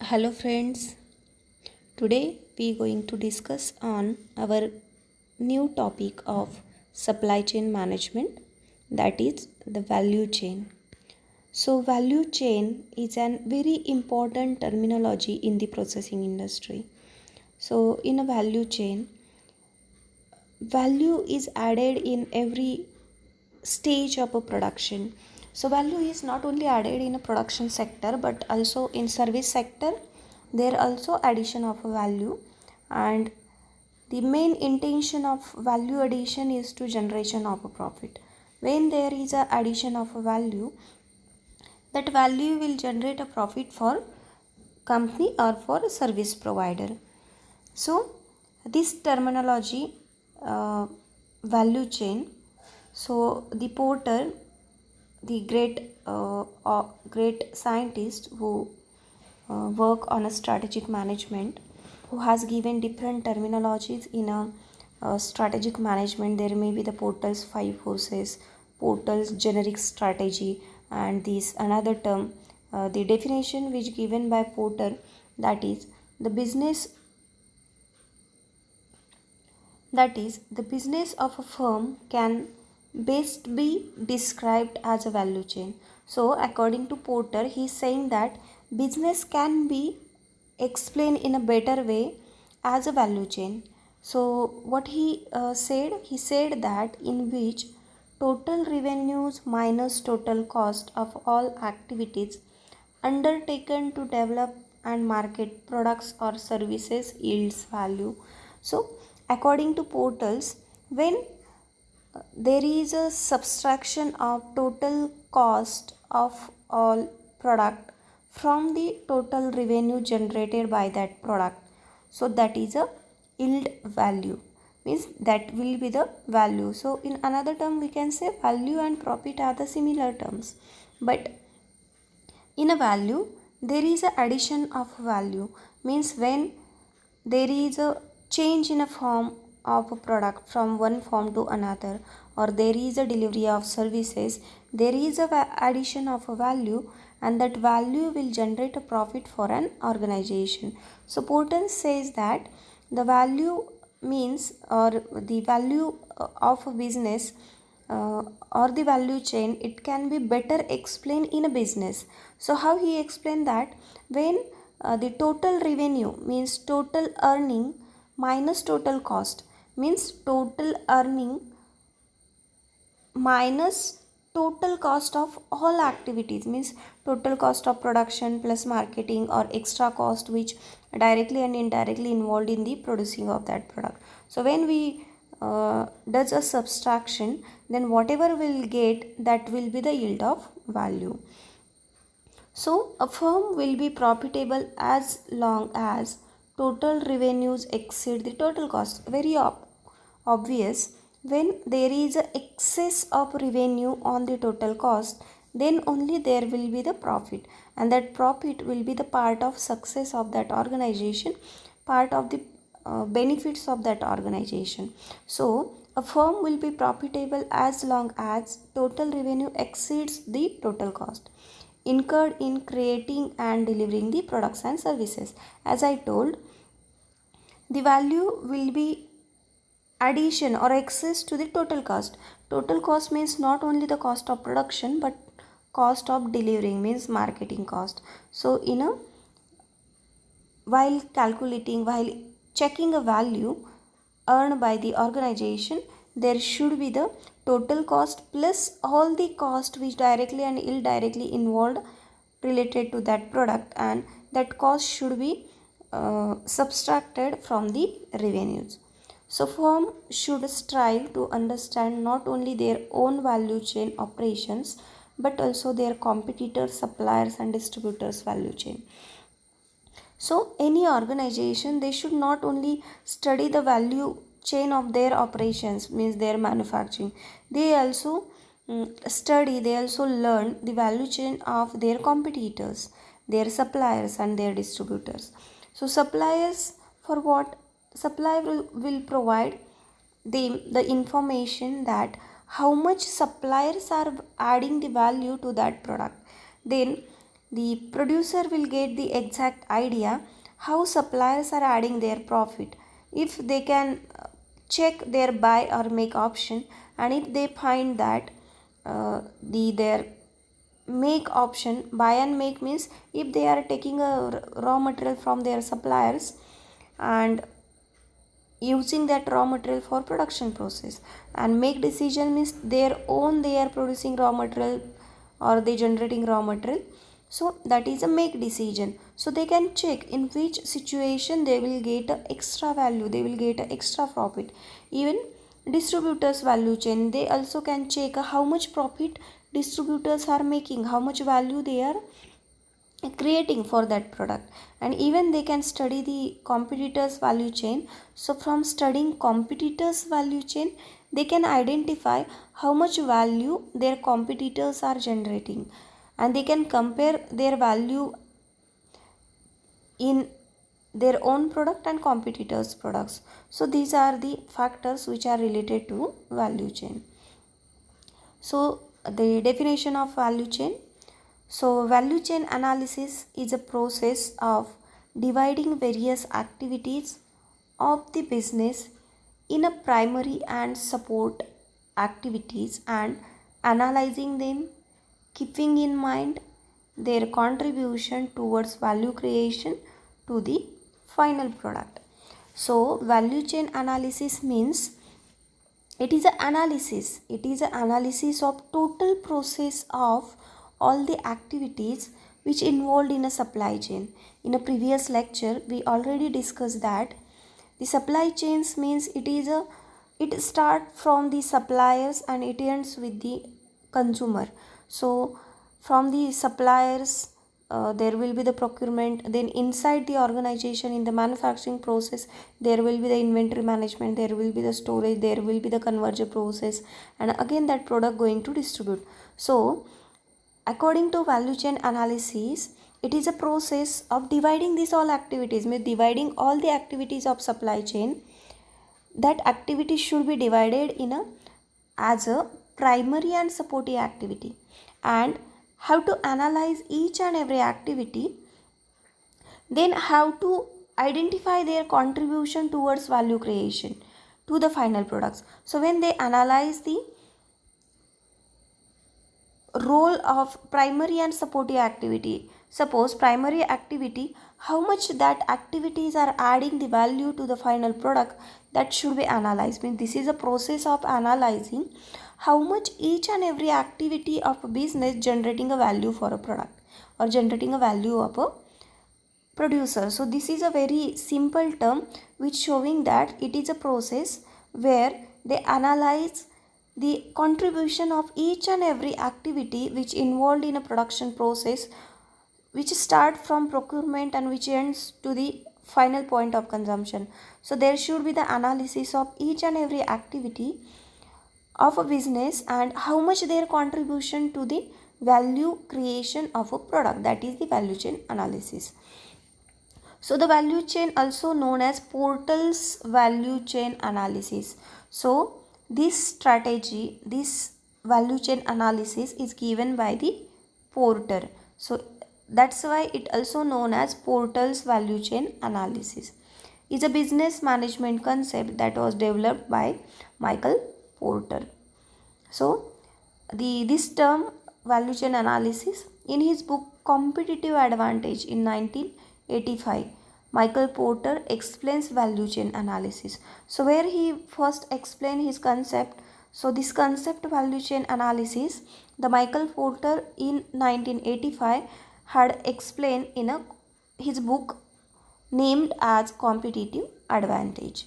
Hello friends, today we are going to discuss on our new topic of supply chain management, that is the value chain. So value chain is a very important terminology in the processing industry. So in a value chain, value is added in every stage of a production. So value is not only added in a production sector but also in service sector. There also addition of a value, and the main intention of value addition is to generation of a profit. When there is a addition of a value, that value will generate a profit for company or for a service provider. So this terminology, value chain. So the Porter, the great scientist who work on a strategic management, who has given different terminologies in a strategic management. There may be the Porter's five forces, Porter's generic strategy, and this another term, the definition which given by Porter, that is the business, the business of a firm can best be described as a value chain. So according to Porter, he is saying that business can be explained in a better way as a value chain. So what he said that in which total revenues minus total cost of all activities undertaken to develop and market products or services yields value. So according to Portals, when there is a subtraction of total cost of all product from the total revenue generated by that product, so that is a yield value, means that will be the value. So in another term we can say value and profit are the similar terms, but in a value there is a addition of value, means when there is a change in a form of a product from one form to another, or there is a delivery of services, there is a addition of a value, and that value will generate a profit for an organization. So Porter says that the value means, or the value of a business, or the value chain, it can be better explained in a business. So how he explained that, when the total revenue means total earning minus total cost, means total earning minus total cost of all activities, means total cost of production plus marketing or extra cost which directly and indirectly involved in the producing of that product. So when we does a subtraction, then whatever we'll get, that will be the yield of value. So a firm will be profitable as long as total revenues exceed the total cost. Very obvious. When there is a excess of revenue on the total cost, then only there will be the profit, and that profit will be the part of success of that organization, part of the benefits of that organization. So a firm will be profitable as long as total revenue exceeds the total cost incurred in creating and delivering the products and services. As I told, the value will be addition or excess to the total cost. Total cost means not only the cost of production but cost of delivering, means marketing cost. So while checking a value earned by the organization, there should be the total cost plus all the cost which directly and indirectly involved related to that product, and that cost should be subtracted from the revenues. So firm should strive to understand not only their own value chain operations but also their competitors, suppliers and distributors value chain. So any organization, they should not only study the value chain of their operations, means their manufacturing, they also they also learn the value chain of their competitors, their suppliers and their distributors. So suppliers, for what? Supplier will provide them the information that how much suppliers are adding the value to that product. Then the producer will get the exact idea how suppliers are adding their profit. If they can check their buy or make option, and if they find that their make option, buy and make means if they are taking a raw material from their suppliers and using that raw material for production process, and make decision means their own, they are producing raw material or they generating raw material, so that is a make decision. So they can check in which situation they will get a extra value, they will get a extra profit. Even distributors value chain, they also can check how much profit distributors are making, how much value they are creating for that product. And even they can study the competitors value chain. So from studying competitors value chain, they can identify how much value their competitors are generating, and they can compare their value in their own product and competitors products. So these are the factors which are related to value chain. So the definition of value chain. So value chain analysis is a process of dividing various activities of the business in a primary and support activities and analyzing them, keeping in mind their contribution towards value creation to the final product. So value chain analysis means it is an analysis of total process of all the activities which involved in a supply chain. In a previous lecture we already discussed that the supply chains means it start from the suppliers and it ends with the consumer. So from the suppliers there will be the procurement, then inside the organization in the manufacturing process there will be the inventory management, there will be the storage, there will be the conversion process, and again that product going to distribute. So according to value chain analysis, it is a process of dividing these all activities, means dividing all the activities of supply chain. That activity should be divided in a as a primary and supportive activity, and how to analyze each and every activity, then how to identify their contribution towards value creation to the final products. So when they analyze the role of primary and supportive activity, suppose primary activity, how much that activities are adding the value to the final product, that should be analyzed. Means this is a process of analyzing how much each and every activity of a business generating a value for a product or generating a value of a producer. So this is a very simple term which showing that it is a process where they analyze the contribution of each and every activity which involved in a production process, which start from procurement and which ends to the final point of consumption. So there should be the analysis of each and every activity of a business and how much their contribution to the value creation of a product, that is the value chain analysis. So the value chain also known as Porter's value chain analysis. So this strategy, this value chain analysis is given by the Porter. So that's why it also known as Porter's value chain analysis. Is a business management concept that was developed by Michael Porter. So this term value chain analysis, in his book Competitive Advantage in 1985, Michael Porter explains value chain analysis. So where he first explained his concept, so this concept value chain analysis, the Michael Porter in 1985 had explained in his book named as Competitive Advantage.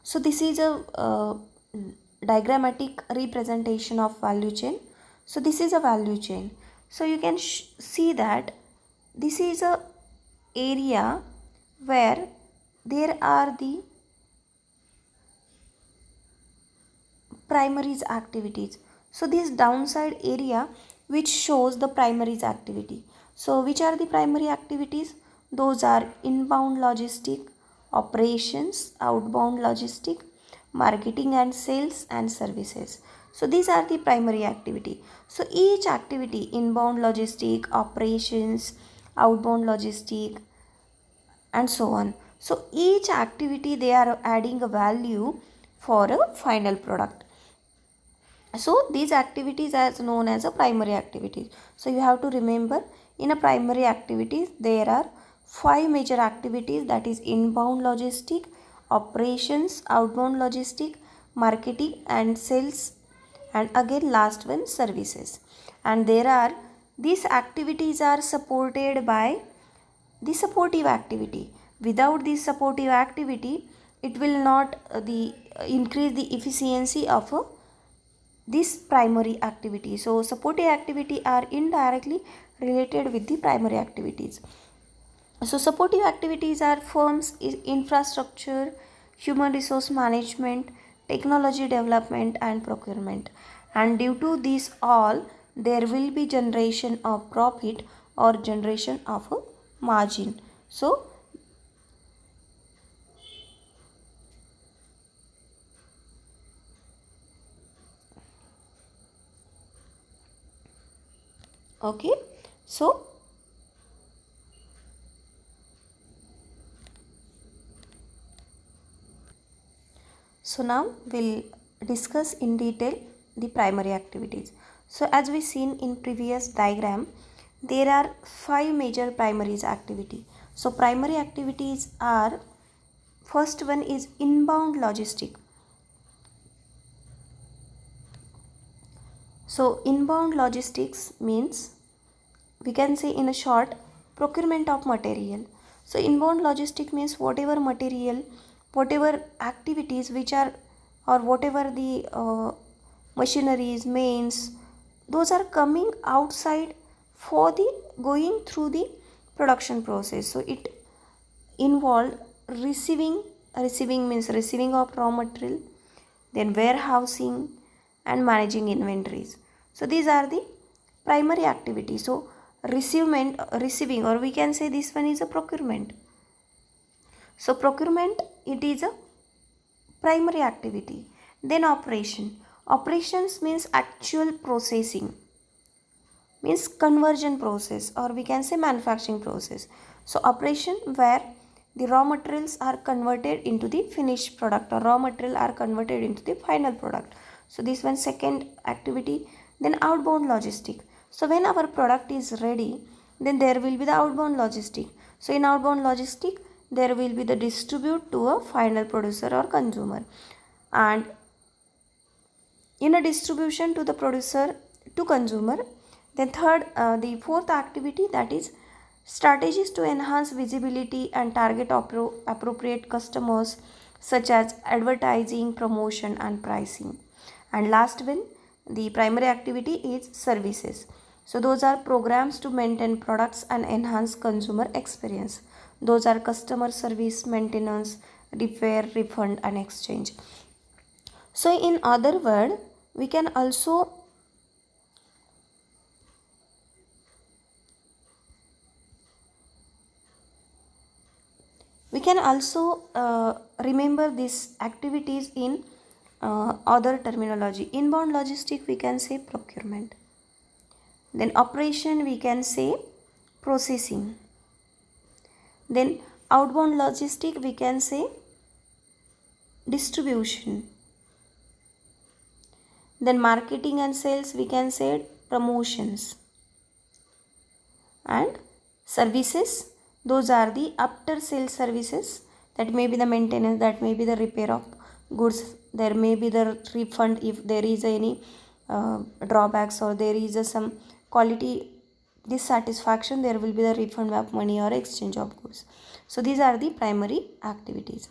So this is a diagrammatic representation of value chain. So this is a value chain. So you can see that this is a area where there are the primaries activities. So this downside area which shows the primaries activity. So which are the primary activities? Those are inbound logistic, operations, outbound logistic, marketing and sales, and services. So these are the primary activity. So each activity, inbound logistic, operations, outbound logistic, and so on. So each activity they are adding a value for a final product. So these activities are known as a primary activities. So you have to remember, in a primary activities there are five major activities, that is inbound logistic, operations, outbound logistic, marketing and sales, and again last one services. And there are, these activities are supported by the supportive activity. Without this supportive activity, it will not the increase the efficiency of this primary activity. So supportive activity are indirectly related with the primary activities. So supportive activities are firms infrastructure, human resource management, technology development and procurement. And due to this all, there will be generation of profit or generation of a margin. So okay, so now we'll discuss in detail the primary activities. So as we seen in previous diagram, there are five major primaries activity. So primary activities are, first one is inbound logistic. So inbound logistics means, we can say in a short, procurement of material. So inbound logistic means whatever material, whatever activities which are, or whatever the machineries, mains, those are coming outside for the going through the production process. So it involved receiving means receiving of raw material, then warehousing and managing inventories. So these are the primary activities. So receiving, or we can say this one is a procurement. So procurement, it is a primary activity. Then operations means actual processing, means conversion process, or we can say manufacturing process. So operation where the raw materials are converted into the finished product, or raw material are converted into the final product. So this one second activity. Then outbound logistic. So when our product is ready, then there will be the outbound logistic. So in outbound logistic, there will be the distribute to a final producer or consumer, and in a distribution to the producer to consumer. Then the fourth activity, that is strategies to enhance visibility and target appropriate customers, such as advertising, promotion and pricing. And last one, the primary activity is services. So those are programs to maintain products and enhance consumer experience. Those are customer service, maintenance, repair, refund and exchange. So in other word, we can also remember these activities in other terminology. Inbound logistic, we can say procurement. Then operation, we can say processing. Then outbound logistic, we can say distribution. Then marketing and sales, we can say promotions. And services, those are the after sales services, that may be the maintenance, that may be the repair of goods, there may be the refund if there is any drawbacks, or there is some quality dissatisfaction, there will be the refund of money or exchange of goods. So these are the primary activities.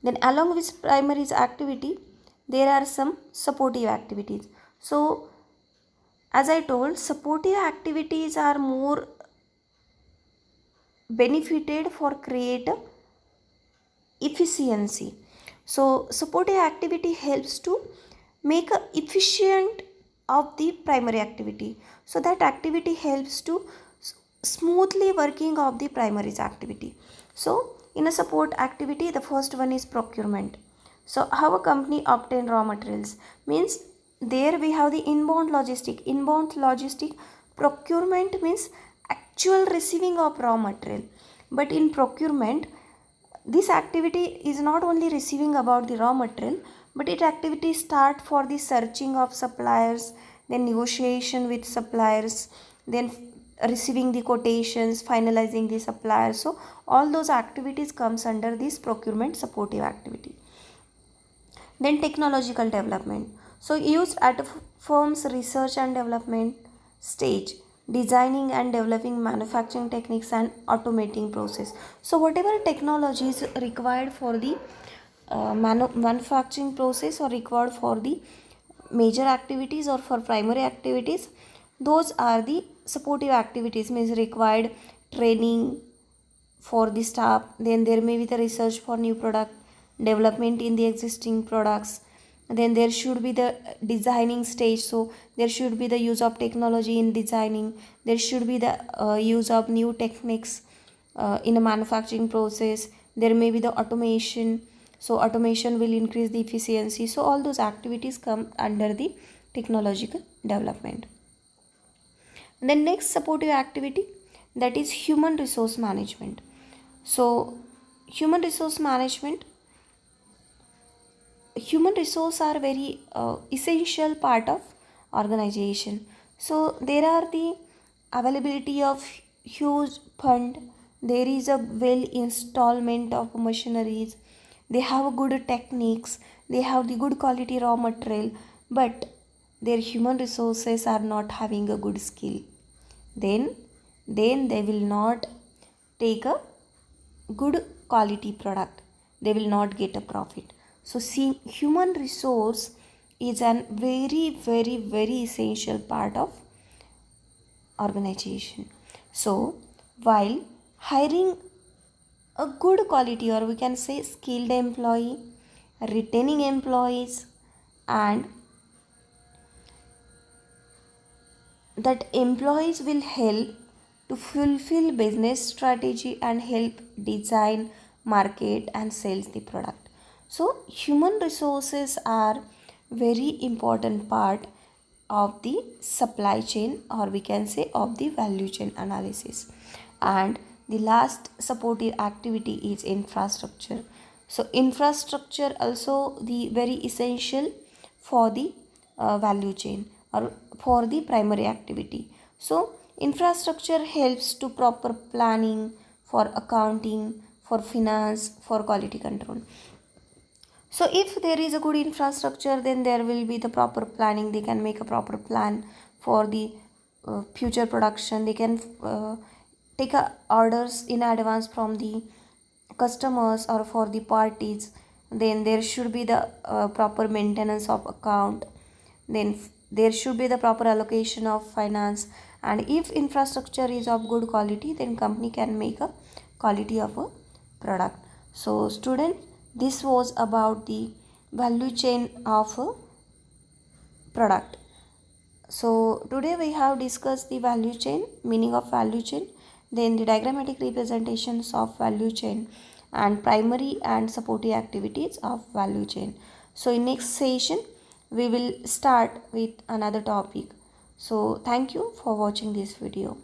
Then along with primary activity, there are some supportive activities. So as I told, supportive activities are more benefited for create efficiency. So supportive activity helps to make a efficient of the primary activity. So that activity helps to smoothly working of the primary activity. So in a support activity, the first one is procurement. So how a company obtain raw materials means there we have the inbound logistic. Procurement means actual receiving of raw material, but in procurement this activity is not only receiving about the raw material, but it activity start for the searching of suppliers, then negotiation with suppliers, then receiving the quotations, finalizing the suppliers. So all those activities comes under this procurement supportive activity. Then technological development. So used at a firm's research and development stage, designing and developing manufacturing techniques and automating process. So whatever technology is required for the manufacturing process or required for the major activities or for primary activities, those are the supportive activities, means required training for the staff. Then there may be the research for new product development in the existing products. Then there should be the designing stage, so there should be the use of technology in designing. There should be the use of new techniques in a manufacturing process. There may be the automation, so automation will increase the efficiency. So all those activities come under the technological development. And then next supportive activity, that is human resource management. So human resource management, human resource are very essential part of organization. So there are the availability of huge fund, there is a well installment of machineries, they have good techniques, they have the good quality raw material, but their human resources are not having a good skill, then they will not take a good quality product, they will not get a profit. So see, human resource is an very essential part of organization. So while hiring a good quality, or we can say skilled employee, retaining employees, and that employees will help to fulfill business strategy and help design, market and sales the product. So human resources are very important part of the supply chain, or we can say of the value chain analysis. And the last supportive activity is infrastructure. So infrastructure also the very essential for the value chain or for the primary activity. So infrastructure helps to proper planning, for accounting, for finance, for quality control. So if there is a good infrastructure, then there will be the proper planning, they can make a proper plan for the future production, they can take orders in advance from the customers or for the parties. Then there should be the proper maintenance of account, then there should be the proper allocation of finance. And if infrastructure is of good quality, then company can make a quality of a product. So student, this was about the value chain of a product. So today we have discussed the value chain, meaning of value chain, then the diagrammatic representations of value chain, and primary and supportive activities of value chain. So in next session we will start with another topic. So thank you for watching this video.